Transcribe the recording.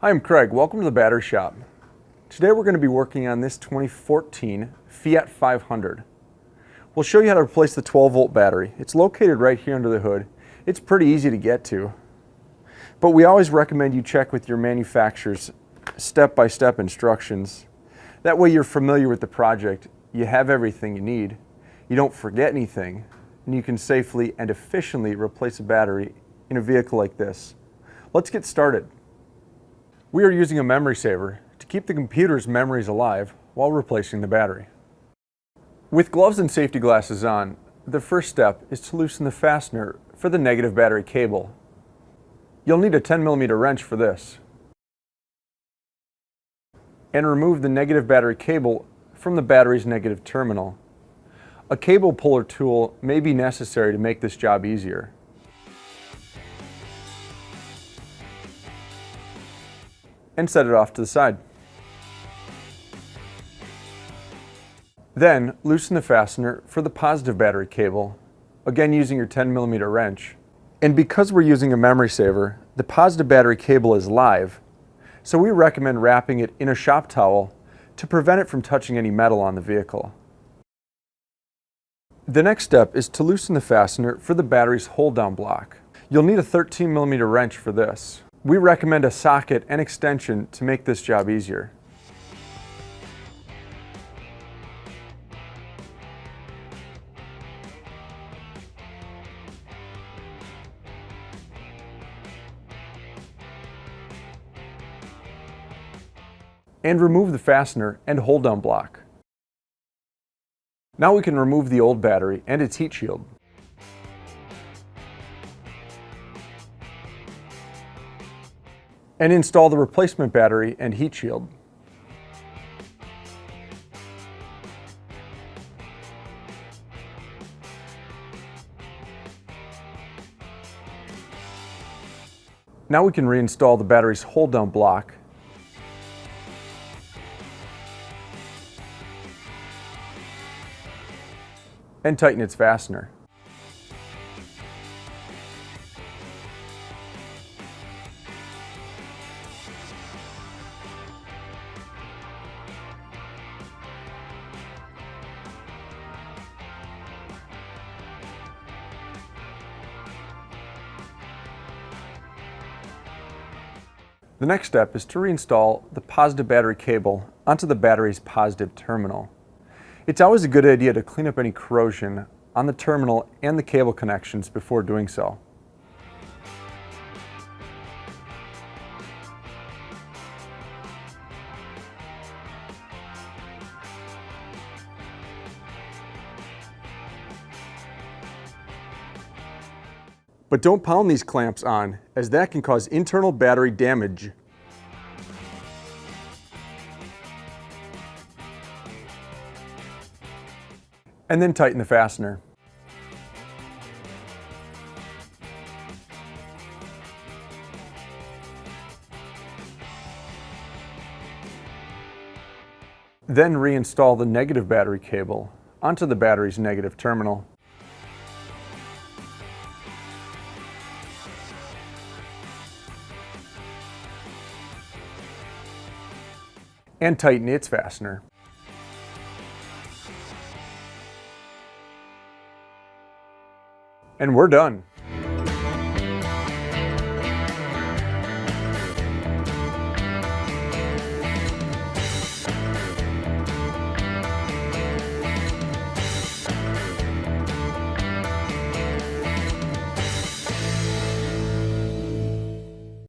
Hi, I'm Craig. Welcome to the battery shop. Today we're going to be working on this 2014 Fiat 500. We'll show you how to replace the 12-volt battery. It's located right here under the hood. It's pretty easy to get to. But we always recommend you check with your manufacturer's step-by-step instructions. That way you're familiar with the project, you have everything you need, you don't forget anything, and you can safely and efficiently replace a battery in a vehicle like this. Let's get started. We are using a memory saver to keep the computer's memories alive while replacing the battery. With gloves and safety glasses on, the first step is to loosen the fastener for the negative battery cable. You'll need a 10mm wrench for this. And remove the negative battery cable from the battery's negative terminal. A cable puller tool may be necessary to make this job easier. And set it off to the side. Then loosen the fastener for the positive battery cable, again using your 10mm wrench. And because we're using a memory saver, the positive battery cable is live, so we recommend wrapping it in a shop towel to prevent it from touching any metal on the vehicle. The next step is to loosen the fastener for the battery's hold-down block. You'll need a 13mm wrench for this. We recommend a socket and extension to make this job easier. And remove the fastener and hold-down block. Now we can remove the old battery and its heat shield. And install the replacement battery and heat shield. Now we can reinstall the battery's hold-down block and tighten its fastener. The next step is to reinstall the positive battery cable onto the battery's positive terminal. It's always a good idea to clean up any corrosion on the terminal and the cable connections before doing so. But don't pound these clamps on, as that can cause internal battery damage. And then tighten the fastener. Then reinstall the negative battery cable onto the battery's negative terminal. And tighten its fastener. And we're done.